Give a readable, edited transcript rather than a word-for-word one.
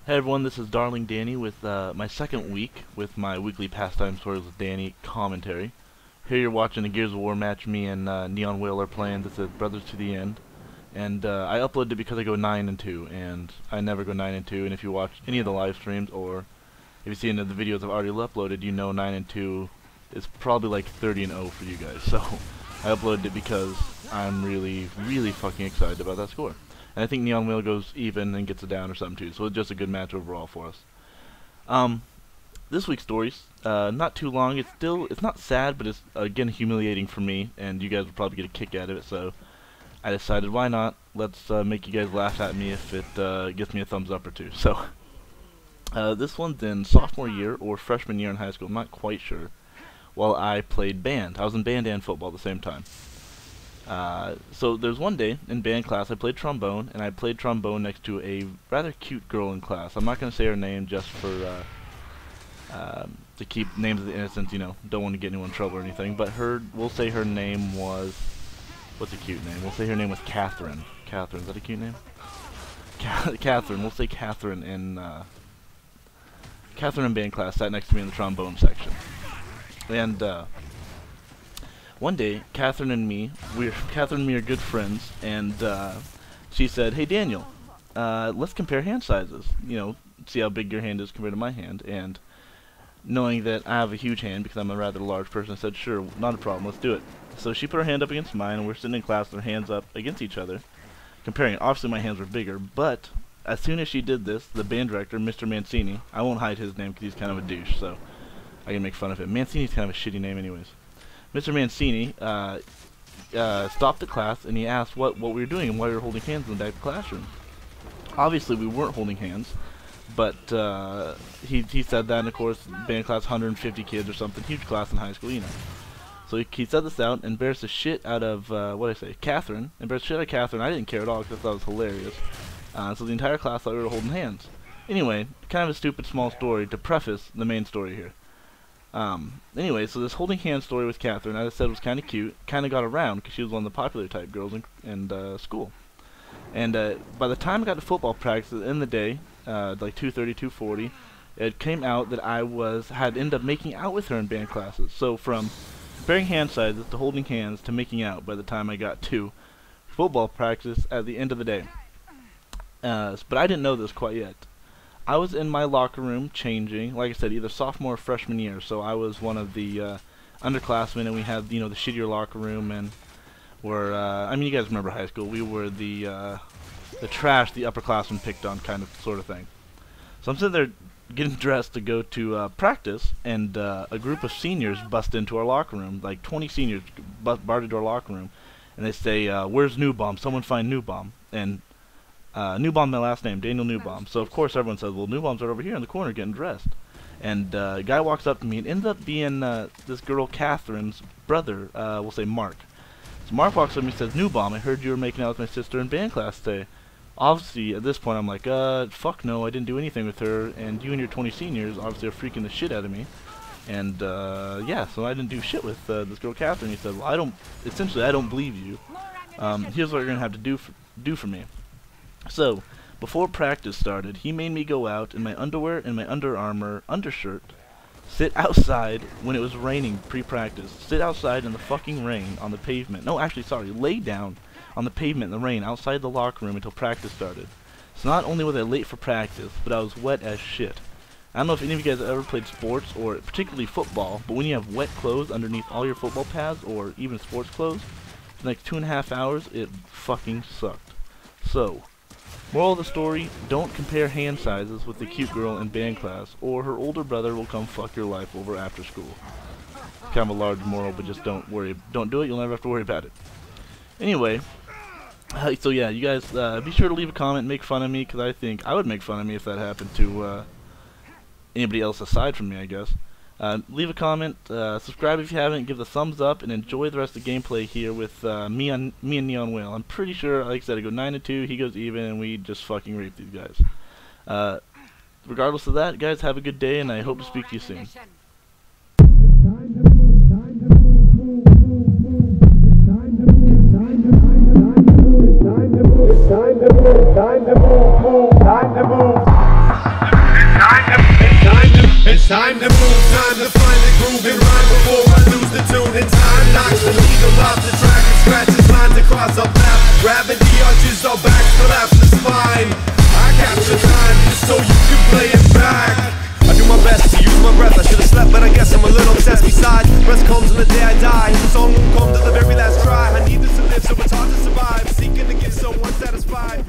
Hey everyone, this is Darling Danny with my second week with my weekly Pastime Stories with Danny commentary. Here you're watching a Gears of War match me and Neon Whale are playing. This is Brothers to the End. And I uploaded it because I go 9-2, and I never go 9-2, and if you watch any of the live streams, or if you see any of the videos I've already uploaded, you know 9-2 is probably like 30-0 for you guys. So I uploaded it because I'm really fucking excited about that score. And I think Neon Whale goes even and gets a down or something too, so it's just a good match overall for us. This week's stories, not too long. It's not sad, but it's again humiliating for me, and you guys will probably get a kick out of it. So I decided, why not? Let's make you guys laugh at me if it gets me a thumbs up or two. So this one's in sophomore year or freshman year in high school. I'm not quite sure. While I played band, I was in band and football at the same time. So there's one day in band class I played trombone, and I played trombone next to a rather cute girl in class. I'm not going to say her name just for to keep names of the innocents, you know, don't want to get anyone in trouble or anything, but we'll say her name was, what's a cute name? We'll say her name was Catherine. Catherine, is that a cute name? Catherine, we'll say Catherine in band class sat next to me in the trombone section. And one day, Catherine and me are good friends, and she said, "Hey Daniel, let's compare hand sizes. You know, see how big your hand is compared to my hand." And knowing that I have a huge hand because I'm a rather large person, I said, "Sure, not a problem. Let's do it." So she put her hand up against mine, and we're sitting in class with our hands up against each other, comparing it. Obviously, my hands were bigger, but as soon as she did this, the band director, Mr. Mancini, I won't hide his name because he's kind of a douche, so I can make fun of him. Mancini's kind of a shitty name, anyways. Mr. Mancini stopped the class, and he asked what we were doing and why we were holding hands in the back of the classroom. Obviously, we weren't holding hands, but he said that, and of course, band class, 150 kids or something, huge class in high school, you know. So he said this out and embarrassed the shit out of, Catherine. Embarrassed the shit out of Catherine. I didn't care at all because I thought it was hilarious. So the entire class thought we were holding hands. Anyway, kind of a stupid small story to preface the main story here. Anyway, so this holding hands story with Catherine, as I said, was kind of cute. Kind of got around because she was one of the popular type girls in school. And by the time I got to football practice at the end of the day, like 2:30, 2:40, it came out that I had ended up making out with her in band classes. So from comparing hand sizes to holding hands to making out by the time I got to football practice at the end of the day. But I didn't know this quite yet. I was in my locker room changing, like I said, either sophomore or freshman year, so I was one of the underclassmen, and we had, you know, the shittier locker room, and I mean, you guys remember high school, we were the trash the upperclassmen picked on kind of sort of thing. So I'm sitting there getting dressed to go to practice, and a group of seniors bust into our locker room, like 20 seniors barred into our locker room, and they say, "Where's Newbaum? Someone find Newbaum." And Newbaum, my last name, Daniel Newbaum. So of course everyone says, "Well, Newbaum's right over here in the corner getting dressed." And a guy walks up to me, and ends up being this girl Catherine's brother, we'll say Mark. So Mark walks up to me and says, "Newbaum, I heard you were making out with my sister in band class today." Obviously, at this point, I'm like, fuck no, I didn't do anything with her, and you and your 20 seniors obviously are freaking the shit out of me. And yeah, so I didn't do shit with this girl Catherine. He said, "Well, I don't believe you. Here's what you're gonna have to do for me." So, before practice started, he made me go out in my underwear and my Under Armour undershirt, sit outside when it was raining pre-practice, sit outside in the fucking rain on the pavement. No, actually, sorry, lay down on the pavement in the rain outside the locker room until practice started. So not only was I late for practice, but I was wet as shit. I don't know if any of you guys have ever played sports, or particularly football, but when you have wet clothes underneath all your football pads, or even sports clothes, for like 2.5 hours, it fucking sucked. So, moral of the story, don't compare hand sizes with the cute girl in band class, or her older brother will come fuck your life over after school. Kind of a large moral, but just don't do it, you'll never have to worry about it. Anyway, so yeah, you guys, be sure to leave a comment, make fun of me, because I think I would make fun of me if that happened to anybody else aside from me, I guess. Leave a comment, subscribe if you haven't, give the thumbs up, and enjoy the rest of the gameplay here with me and Neon Whale. I'm pretty sure, like I said, I go 9-2, he goes even, and we just fucking rape these guys. Regardless of that, guys, have a good day, and I hope to speak to you soon. Time to move, time to move, time to move. till the day I die. The song won't come till the very last cry. I need this to live, so it's hard to survive. Seeking to get someone satisfied.